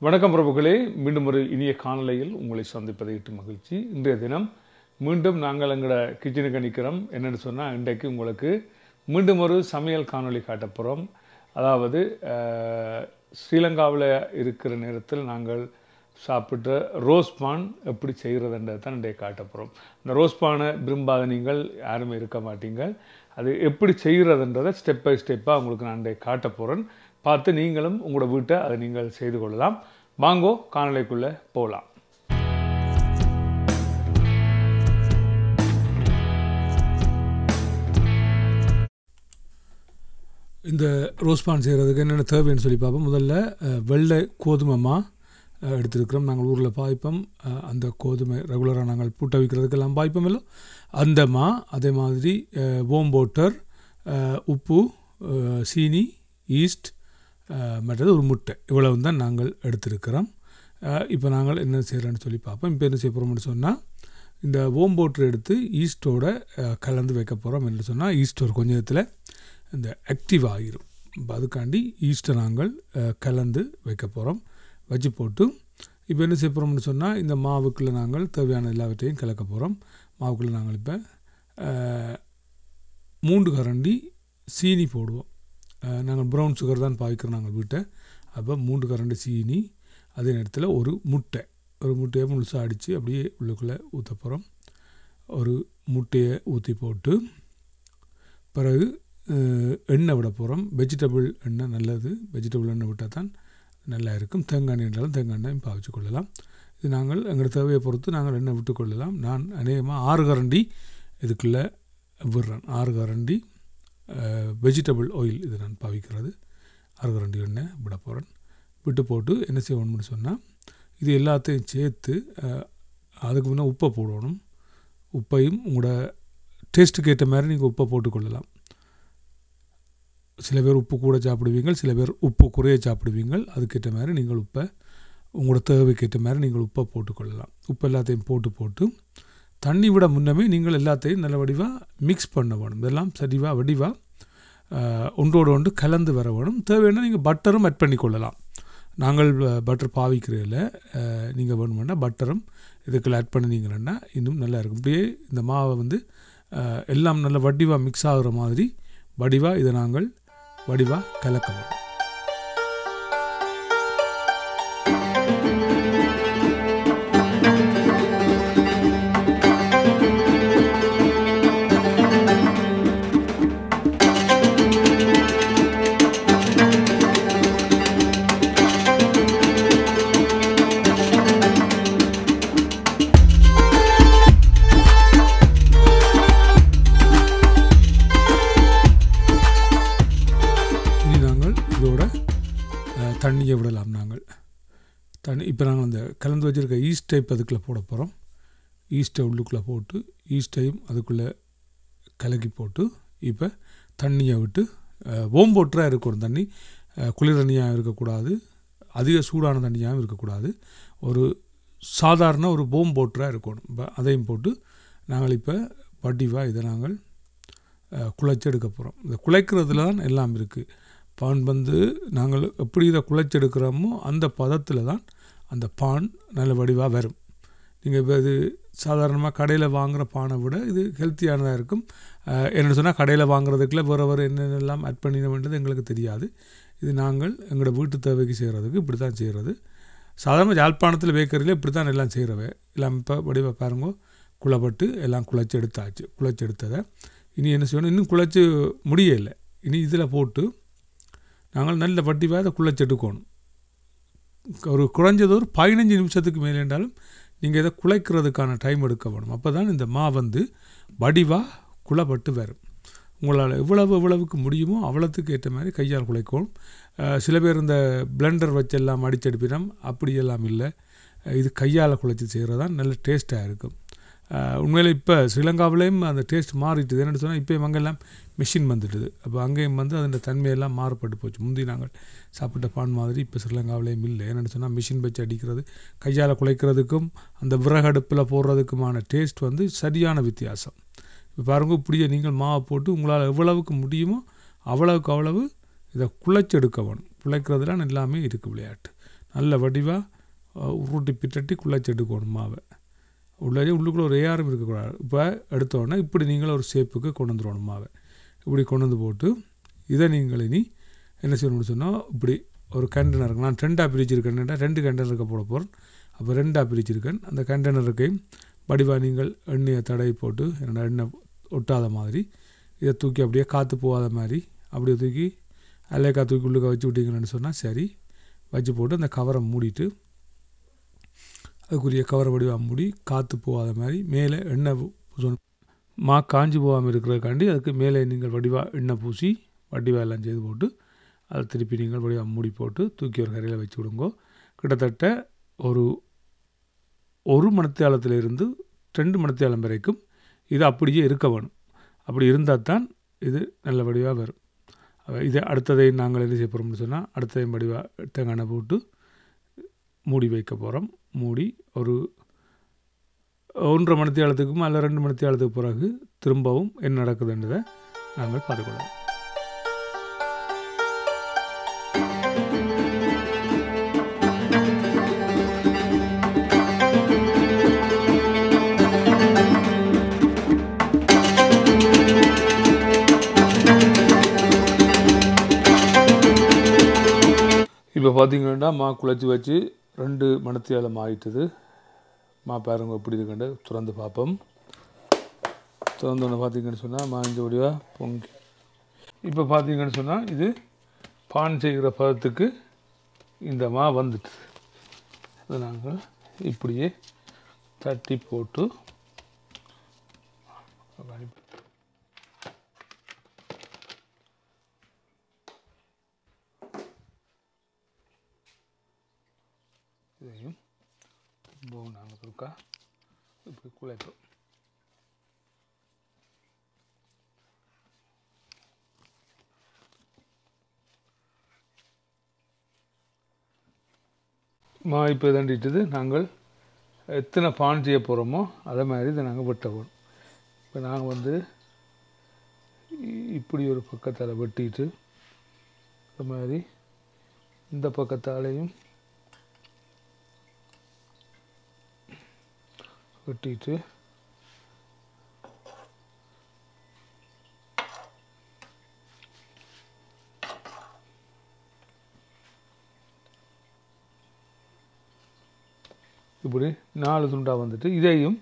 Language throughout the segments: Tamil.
வணக்கம் பிரபுக்களே, மீண்டும் ஒரு இனிய காணொளியில் உங்களை சந்திப்பதை இட்டு மகிழ்ச்சி. இன்றைய தினம் மீண்டும் நாங்கள் எங்களோட கிச்சனுக்கு நிற்கிறோம். என்னென்னு சொன்னால், இன்றைக்கு உங்களுக்கு மீண்டும் ஒரு சமையல் காணொளி காட்ட போகிறோம். அதாவது ஸ்ரீலங்காவில் இருக்கிற நேரத்தில் நாங்கள் சாப்பிட்ட ரோஸ் பான் எப்படி செய்கிறதுன்றதை தான் இன்றைக்கு காட்ட போகிறோம். இந்த ரோஸ் பானை விரும்பாத நீங்கள் யாருமே இருக்க மாட்டீங்க. அது எப்படி செய்கிறதுன்றதை ஸ்டெப் பை ஸ்டெப்பாக உங்களுக்கு நான் இன்றைக்கு காட்ட போகிறேன். பார்த்து நீங்களும் உங்களோட வீட்டை அதை நீங்கள் செய்து கொள்ளலாம். வாங்கோ காணொளிக்குள்ளே போகலாம். இந்த ரோஸ் பான் செய்கிறதுக்கு என்னென்ன தேவைன்னு சொல்லி பார்ப்போம். முதல்ல வெள்ளை கோதுமை மா எடுத்துருக்கிறோம். நாங்கள் ஊரில் பாய்ப்போம். அந்த கோதுமை ரெகுலராக நாங்கள் பூட்ட வைக்கிறதுக்கெல்லாம் பாய்ப்போம் இல்லை, அந்த மா. அதே மாதிரி ஓம் வாட்டர், உப்பு, சீனி, ஈஸ்ட், மற்றது ஒரு முட்டை. இவ்வளவு தான் நாங்கள் எடுத்திருக்கிறோம். இப்போ நாங்கள் என்ன செய்கிறோன்னு சொல்லி பார்ப்போம். இப்போ என்ன செய்ய போகிறோம்னு சொன்னால், இந்த ஓம் வாட்டர் எடுத்து ஈஸ்ட்டோட கலந்து வைக்க போகிறோம். என்று சொன்னால் ஈஸ்ட் ஒரு கொஞ்ச நேரத்தில் இந்த ஆக்டிவ் ஆகிரும். இப்போ அதுக்காண்டி ஈஸ்ட்டை நாங்கள் கலந்து வைக்க போகிறோம். வச்சு போட்டு இப்போ என்ன செய்ய போகிறோம்னு சொன்னால், இந்த மாவுக்குள்ளே நாங்கள் தேவையான எல்லாவற்றையும் கலக்க போகிறோம். மாவுக்குள்ளே நாங்கள் இப்போ 3 கரண்டி சீனி போடுவோம். நாங்கள் ப்ரௌன் சுகர் தான் பாய்க்கிறோம் நாங்கள் வீட்டை. அப்போ 3 கரண்டி சீனி, அதே நேரத்தில் ஒரு முட்டையை முழுசாக அடித்து அப்படியே உள்ளுக்குள்ளே ஊற்ற போகிறோம். ஒரு முட்டையை ஊற்றி போட்டு பிறகு எண்ணெய் விட போகிறோம். வெஜிடபிள் எண்ணெய் நல்லது. வெஜிடபிள் எண்ணெய் விட்டால் தான் நல்லா இருக்கும். தேங்காய் எண்ணெய் என்றாலும் தேங்காய் எண்ணெயும் பாவிச்சு கொள்ளலாம். இது நாங்கள் எங்களோட தேவையை பொறுத்து நாங்கள் எண்ணெய் விட்டு கொள்ளலாம். நான் அநேகமாக 6 கரண்டி இதுக்குள்ளே விடுறேன். 6 கரண்டி வெஜிடபிள் ஆயில் இது நான் பாவிக்கிறது. 6 கரண்டி எண்ணெய் விட போகிறேன். விட்டு போட்டு என்ன செய்யணும்னு சொன்னால், இது எல்லாத்தையும் சேர்த்து அதுக்கு முன்னே உப்பை போடணும். உப்பையும் உங்களோட டேஸ்ட்டுக்கு ஏற்ற மாதிரி நீங்கள் உப்பை போட்டுக்கொள்ளலாம். சில பேர் உப்பு கூட சாப்பிடுவீங்க, சில பேர் உப்பு குறைய சாப்பிடுவீங்க. அதுக்கேற்ற மாதிரி நீங்கள் உப்பை உங்களோட தேவைக்கேற்ற மாதிரி நீங்கள் உப்பை போட்டுக்கொள்ளலாம். உப்பு எல்லாத்தையும் போட்டு தண்ணி விட முன்னமே நீங்கள் எல்லாத்தையும் நல்ல வடிவாக மிக்ஸ் பண்ண வேணும். இதெல்லாம் சரிவாக வடிவாக ஒன்றோடு ஒன்று கலந்து வர வேணும். தேவைன்னா நீங்கள் பட்டரும் ஆட் பண்ணிக்கொள்ளலாம். நாங்கள் பட்டர் பாவிக்கிறதில்ல. நீங்கள் வேணுமென்னா பட்டரும் இதுக்குள்ள ஆட் பண்ணினீங்கன்னா இன்னும் நல்லா இருக்கும். இப்படியே இந்த மாவை எல்லாம் நல்ல வடிவாக மிக்ஸ் ஆகிற மாதிரி வடிவாக இதை நாங்கள் வடிவாக கலக்க வேணும். தண்ணியை விடலாம். நாங்கள் இப்போ நாங்கள் அந்த கலந்து வச்சுருக்க ஈஸ்ட்டை இப்போ அதுக்குள்ளே போட போகிறோம். ஈஸ்ட்டை உள்ளுக்குள்ளே போட்டு ஈஸ்ட்டையும் அதுக்குள்ளே கலக்கி போட்டு இப்போ தண்ணியை விட்டு ஓம் வாட்டராக இருக்கணும். தண்ணி குளிர் தண்ணியாக இருக்கக்கூடாது, அதிக சூடான தண்ணியாகவும் இருக்கக்கூடாது. ஒரு சாதாரண ஒரு ஓம் வாட்டராக இருக்கணும். இப்போ அதையும் போட்டு நாங்கள் இப்போ வடிவாக இதை நாங்கள் குழைச்சி எடுக்க போகிறோம். இந்த குழைக்கிறதுல தான் எல்லாம் இருக்குது. பான் நாங்கள் எப்படி இதை குழைச்செடுக்கிறோமோ அந்த பதத்தில் தான் அந்த பான் நல்ல வடிவாக வரும். நீங்கள் இப்போ இது சாதாரணமாக கடையில் வாங்குகிற பானை விட இது ஹெல்த்தியானதாக இருக்கும். என்ன சொன்னால், கடையில் வாங்குறதுக்குள்ள வேறு என்னென்னலாம் ஆட் பண்ணிட வேண்டியது எங்களுக்கு தெரியாது. இது நாங்கள் எங்களோட வீட்டு தேவைக்கு செய்கிறதுக்கு இப்படி தான் செய்கிறது. சாதாரண யாழ்ப்பாணத்தில் பேக்கரியில் இப்படி தான் எல்லாம் செய்கிறவை. எல்லாம் இப்போ வடிவாக பாருங்க, குழைப்பட்டு எல்லாம் குழைச்சி எடுத்தாச்சு. குழைச்சி எடுத்ததை இனி என்ன செய்யணும், இன்னும் குழைச்சி முடியலை. இனி இதில் போட்டு நாங்கள் நல்ல வடிவாக அதை குழைச்சி எடுக்கணும். ஒரு குறைஞ்சது ஒரு 15 நிமிஷத்துக்கு மேலே என்றாலும் நீங்கள் இதை குழைக்கிறதுக்கான டைம் எடுக்க வேணும். அப்போ தான் இந்த மா வடிவாக குழைப்பட்டு வரும். உங்களால் எவ்வளவுக்கு முடியுமோ அவ்வளோத்துக்கு ஏற்ற மாதிரி கையால் குழைக்கணும். சில பேர் இந்த பிளெண்டர் வச்செல்லாம் அடிச்செடுப்பினோம், அப்படியெல்லாம் இல்லை. இது கையால் குழைச்சி செய்கிறது தான் நல்ல டேஸ்ட்டாக இருக்கும். உண்மையில் இப்போ ஸ்ரீலங்காவிலேயும் அந்த டேஸ்ட் மாறிட்டுது. என்னென்னு சொன்னால், இப்போ அங்கெல்லாம் மிஷின் வந்துட்டுது. அப்போ அங்கேயும் அதன் தன்மையெல்லாம் மாறுபட்டு போச்சு. முந்தி நாங்கள் சாப்பிட்ட பான் மாதிரி இப்போ ஸ்ரீலங்காவிலேயும் இல்லை. என்னென்னு சொன்னால், மிஷின் வச்சு அடிக்கிறது, கையால் குழைக்கிறதுக்கும் அந்த விறகடுப்பில் போடுறதுக்குமான டேஸ்ட் சரியான வித்தியாசம். இப்போ பாருங்கள், இப்படியே நீங்கள் மாவை போட்டு உங்களால் எவ்வளவுக்கு முடியுமோ அவ்வளவு இதை குழைச்சி எடுக்க வேணும். குழைக்கிறதுலாம் எல்லாமே இருக்குது விளையாட்டு. நல்ல வடிவாக உருட்டி பிட்டட்டி குள்ளாச்சி எடுக்கணும் மாவை. உள்ளுக்குள்ளே ஒரு ஏஆரும் இருக்கக்கூடாது. இப்போ எடுத்தோடனே இப்படி நீங்களும் ஒரு ஷேப்புக்கு கொண்டு வந்துடணும் மாவை. இப்படி கொண்டு வந்து போட்டு இதை நீங்கள் இனி என்ன செய்யணும்னு சொன்னால் இப்படி ஒரு கண்டெய்னர் நான் 2ஆக பிரிச்சிருக்கேன்டா 2 கண்டெய்னருக்கு போட போகிறேன். அப்போ 2ஆக பிரிச்சிருக்கேன். அந்த கண்டெய்னருக்கையும் வடிவாக நீங்கள் எண்ணெயை தடவி போட்டு என்னோட எண்ணெய் ஒட்டாத மாதிரி இதை தூக்கி அப்படியே காற்று போகாத மாதிரி அப்படியே தூக்கி அல்லைக்கா தூக்கி உள்ளுக்க வச்சு விட்டீங்கன்னு சொன்னால் சரி. வச்சு போட்டு அந்த கவரை மூடிட்டு அதுக்குரிய கவரை வடிவாக மூடி காற்று போகாத மாதிரி மேலே எண்ணெய் காஞ்சி போகாமல் இருக்கிறதுக்காண்டி அதுக்கு மேலே நீங்கள் வடிவாக எண்ணெய் பூசி வடிவாக எல்லாம் செய்து போட்டு அதை திருப்பி நீங்கள் வடிவாக மூடி போட்டு தூக்கி ஒரு கரையில் வச்சு விடுங்கோ. கிட்டத்தட்ட ஒரு மணித்தியாலத்திலிருந்து 2 மணித்தியாலம் வரைக்கும் இது அப்படியே இருக்க வேணும். அப்படி இருந்தால் தான் இது நல்ல வடிவாக வரும். இதை அடுத்ததை நாங்கள் என்ன செய்ய போகிறோம்னு சொன்னால் அடுத்ததையும் வடிவாக தேங்காய் போட்டு மூடி வைக்க போகிறோம். மூடி ஒரு 1.5 மணித்தியாலத்துக்கும் அல்ல 2 மணித்தியாலத்துக்கு பிறகு திரும்பவும் என்ன நடக்குதுன்றதை நாங்கள் பார்த்துக்கொள்ளலாம். இப்போ பார்த்தீங்கன்னா மா குழச்சி வச்சு 2 மணித்தியாலம் ஆகிட்டுது. மா பாருங்க எப்படி இருக்குன்னு திறந்து பார்ப்போம். திறந்தோன்னு பார்த்தீங்கன்னு சொன்னால் மா இந்த வடிவாக பொங்கி இப்போ பார்த்தீங்கன்னு சொன்னால் இது பான் செய்கிற பதத்துக்கு இந்த மா வந்துட்டு அதை நாங்கள் இப்படியே தட்டி போட்டு இதையும் நாங்கள் இருக்கா இப்படி குழைப்போம். மா இப்போ தண்டிட்டது நாங்கள் எத்தனை பான் செய்ய போகிறோமோ அதே மாதிரி இதை நாங்கள் வெட்ட போகிறோம். இப்போ நாங்கள் இப்படி ஒரு பக்கத்தால் வெட்டிட்டு அது மாதிரி இந்த பக்கத்தாலையும் வெட்டிட்டு இப்படி 4 துண்டாக வந்துட்டு இதையும்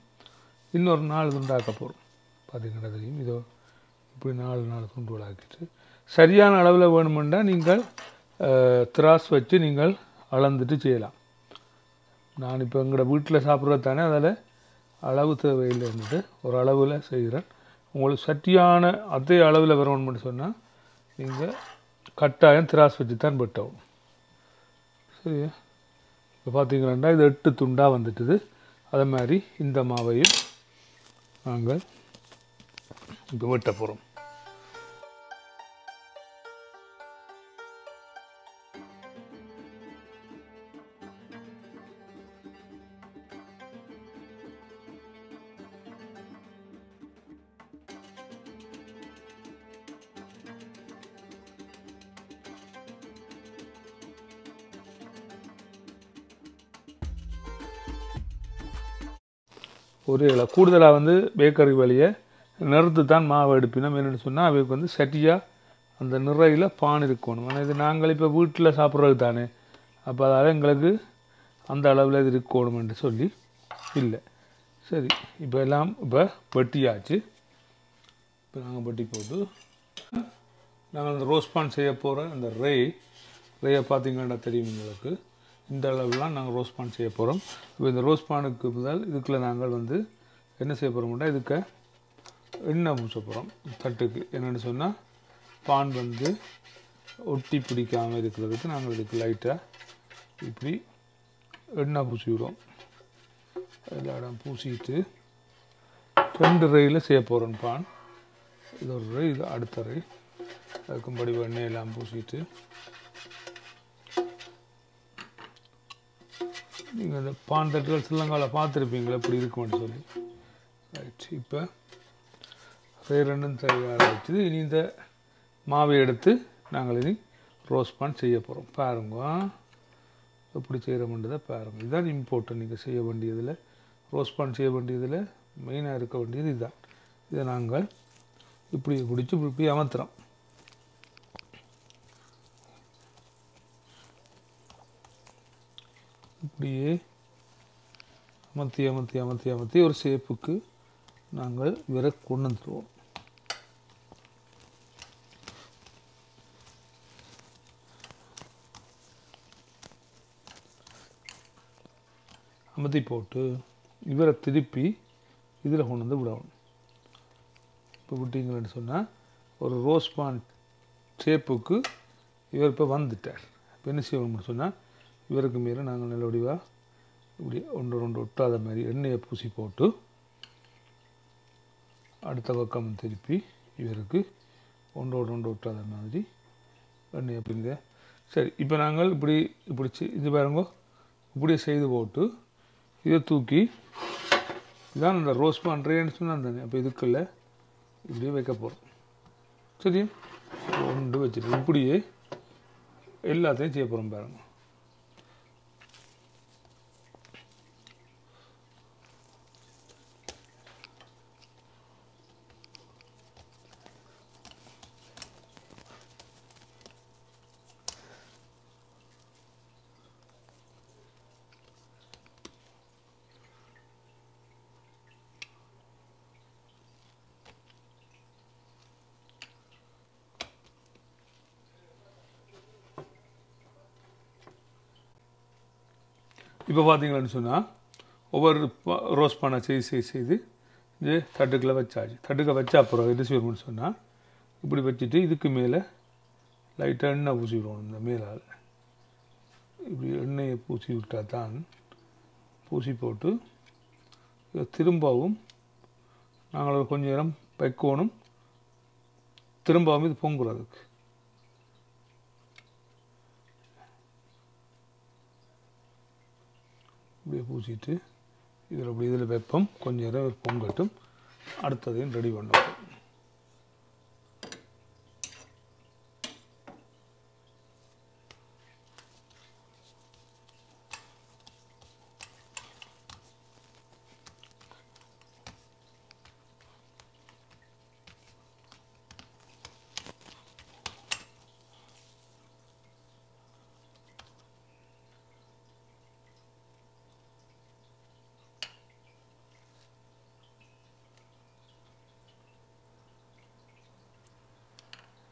இன்னொரு 4 துண்டாக்க போகிறோம். பார்த்தீங்கன்னா தெரியும். இதோ இப்படி 4 துண்டுகள் ஆக்கிட்டு சரியான அளவில் வேணுமெண்டா நீங்கள் திராஸ் வச்சு நீங்கள் அளந்துட்டு செய்யலாம். நான் இப்போ எங்களோட வீட்டில் சாப்பிட்றது தானே அதில் அளவு தேவையில்லைன்னுட்டு ஒரு அளவில் செய்கிறேன். உங்களுக்கு சட்டியான அதே அளவில் வரணும்னு சொன்னால் நீங்கள் கட்டாயம் திராஸ் வச்சு தான் வெட்டவும். சரியா? இப்போ பார்த்தீங்கன்னா இது 8 துண்டாக வந்துட்டுது. அதே மாதிரி இந்த மாவையும் நாங்கள் இப்போ வெட்ட போகிறோம். ஒரு கூடுதலாக பேக்கரி வழியை நிறுத்து தான் மாவு எடுப்பினோம். என்னென்னு சொன்னால் அவைக்கு சட்டியாக அந்த நிறையில் பான் இருக்கணும். ஆனால் இது நாங்கள் இப்போ வீட்டில் சாப்பிட்றது தானே, அப்போ அதால் எங்களுக்கு அந்த அளவில் இது இருக்கணுமென்று சொல்லி இல்லை. சரி, இப்போ எல்லாம் இப்போ வெட்டியாச்சு. இப்போ நாங்கள் வெட்டி போட்டு நாங்கள் அந்த ரோஸ்ட் பான் செய்ய போகிற அந்த ரேயை பார்த்தீங்கன்னா தெரியும் உங்களுக்கு. இந்த அளவுலாம் நாங்கள் ரோஸ்ட் பான் செய்ய போகிறோம். இப்போ இந்த ரோஸ்ட் பானுக்கு முதல் இதுக்குள்ளே நாங்கள் என்ன செய்ய போகிறோம்னா இதுக்கு எண்ணெய் பூச போகிறோம் தட்டுக்கு. என்னென்னு சொன்னால் பான் ஒட்டி பிடிக்காமல் இருக்கிறதுக்கு நாங்கள் இதுக்கு லைட்டாக இப்படி எண்ணெய் பூசி விடுவோம். எல்லா இடம் பூசிட்டு 2 ரேயில் செய்ய போகிறோம் பான். இது ஒரு ரே, இது அடுத்த ரே. அதுக்கும்படி எண்ணெய் எல்லாம் பூசிட்டு நீங்கள் இந்த பான் தட்டுகள் சிலங்கால பார்த்துருப்பீங்களா எப்படி இருக்குமென்னு சொல்லி. ரைட், இப்போ ரெண்டும் தயாராக வச்சுது. இனி இந்த மாவை எடுத்து நாங்கள் இனி ரோஸ்ட் பான் செய்ய போகிறோம். பாருங்க எப்படி செய்கிறோம்ன்றதை பாருங்கள். இதுதான் இம்பார்ட்டன்ட். நீங்கள் செய்ய வேண்டியதில், ரோஸ்ட் பான் செய்ய வேண்டியதில் மெயினாக இருக்க வேண்டியது இதுதான். இதை நாங்கள் இப்படி பிடிச்சி இப்படி அமர்த்துறோம். இப்படியே அமர்த்தி அமர்த்தி அமர்த்தி அமர்த்தி ஒரு ஷேப்புக்கு நாங்கள் இவரை கொண்டு வந்துடுவோம். அமர்த்தி போட்டு இவரை திருப்பி இதில் கொண்டு வந்து விடணும். இப்போ விட்டீங்கன்னு சொன்னால் ஒரு ரோஸ் பான் ஷேப்புக்கு இவர் இப்போ வந்துட்டார். இப்போ என்ன செய்யணும்னு சொன்னால் இவருக்கு மேலே நாங்கள் நல்ல வடிவாக இப்படி ஒன்று ரெண்டு ஒட்டாத மாதிரி எண்ணெயை பூசி போட்டு அடுத்த பக்கம் திருப்பி இவருக்கு ஒன்றோடு ஒன்று ஒட்டாத மாதிரி எண்ணெயை பிங்க. சரி, இப்போ நாங்கள் இப்படி இப்படி இது பாருங்க, இப்படியே செய்து போட்டு இதை தூக்கி இதான் இந்த ரோஸ் பண்ணுறேன்னு சொன்னால் தானே. அப்போ இதுக்குள்ள இப்படியே வைக்க போகிறோம். சரியா, ஒன்று வச்சுட்டு இப்படியே எல்லாத்தையும் செய்ய போகிறோம் பாருங்க. இப்போ பார்த்தீங்கன்னு சொன்னால் ஒவ்வொரு ரோஸ் பானை செய்து இது தட்டுக்களை வச்சாச்சு. தட்டுக்க வச்சா அப்புறம் என்ன செய்யணும்னு சொன்னால் இப்படி வச்சுட்டு இதுக்கு மேலே லைட்டாக எண்ணெய் பூசி விடணும். இந்த மேலால் இப்படி எண்ணெயை பூசி விட்டால் தான், பூசி போட்டு இதை திரும்பவும் நாங்கள் கொஞ்சம் நேரம் வைக்கணும். திரும்பவும் இது பொங்குறதுக்கு இப்படியே பூசிட்டு இதில் அப்படி இதில் வைப்போம். கொஞ்சம் நேரம் பொங்கட்டும், அடுத்ததையும் ரெடி பண்ணணும்.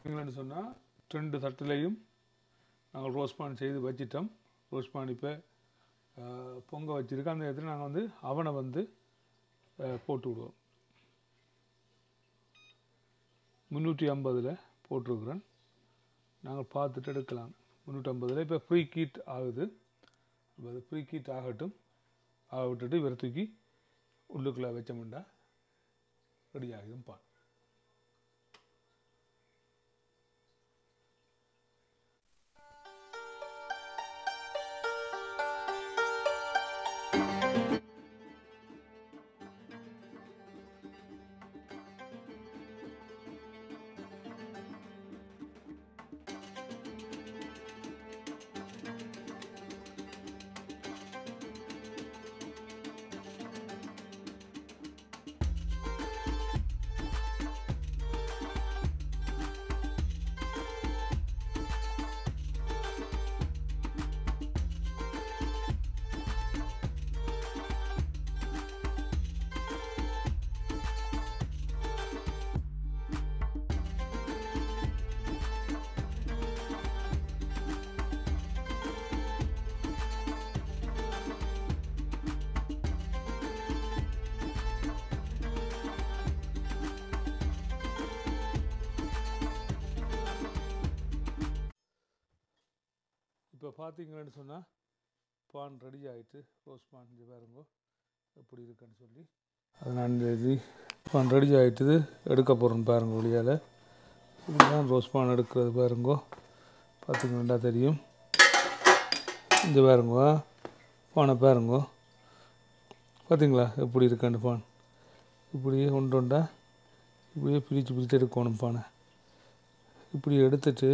என்னென்னு சொன்னால் 2 தட்டுலையும் நாங்கள் ரோஸ் பான் செய்து வச்சிட்டோம். ரோஸ் பான் இப்போ பொங்க வச்சுருக்கோம். அந்த இடத்துல நாங்கள் வந்து அவனை வந்து போட்டு விடுவோம். 350 போட்டிருக்கிறேன். நாங்கள் பார்த்துட்டு எடுக்கலாம். 350 இப்போ ப்ரீ ஹீட் ஆகுது. அது ப்ரீ ஹீட் ஆகட்டும். ஆக விட்டுட்டு இவரை தூக்கி உள்ளுக்குள்ளே வச்சோம்னா ரெடி ஆகிடும் பான். இப்போ பார்த்தீங்கன்னு சொன்னால் பான் ரெடி ஆகிட்டு, ரோஸ் பான் இங்கே பாருங்க எப்படி இருக்குன்னு சொல்லி. அது நான் இது பான் ரெடி ஆகிட்டுது எடுக்க போகிறேன்னு பாருங்க. ஒளியால் இப்படிதான் ரோஸ் பான் எடுக்கிறது பாருங்கோ. பார்த்தீங்கன்னா தெரியும். இந்த பாருங்கோ பானை பாருங்கோ, பார்த்தீங்களா எப்படி இருக்கான்னு பான். இப்படியே ஒன்றா இப்படியே பிரித்து எடுக்கணும் பானை. இப்படி எடுத்துட்டு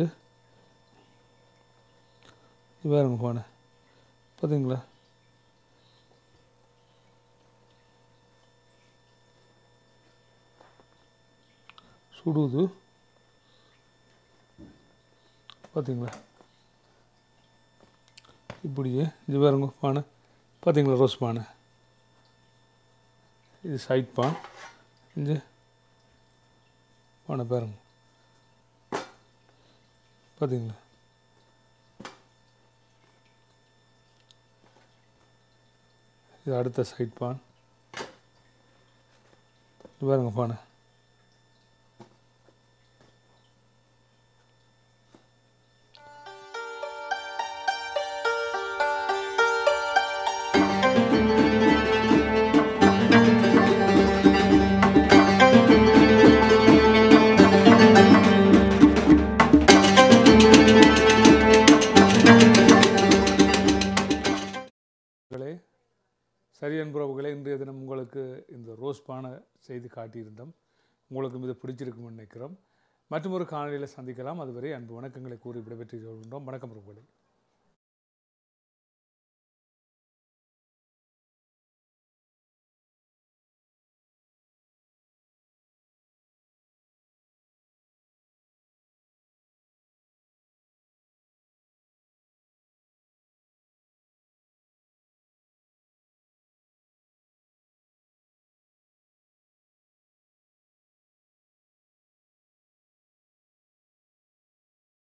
பாருங்க பானை பார்த்தீங்களா? சுடுது பார்த்தீங்களா? இப்படியே இது பாருங்க பானை பார்த்தீங்களா? ரோஸ் பானை. இது சைட் பான். இந்த பானை பாருங்க பார்த்தீங்களா? இது அடுத்த சைட் பான். இது பாருங்க பானை. சரி அன்புறவுகளே, இன்றைய தினம் உங்களுக்கு இந்த ரோஸ் பானை செய்து காட்டியிருந்தோம். உங்களுக்கு இது பிடிச்சிருக்கும்னு நினைக்கிறோம். மற்றும் ஒரு காணொலியில் சந்திக்கலாம். அதுவரை அன்பு வணக்கங்களை கூறி விடைபெற்று கொள்கின்றோம். வணக்கம் உறவுகளே.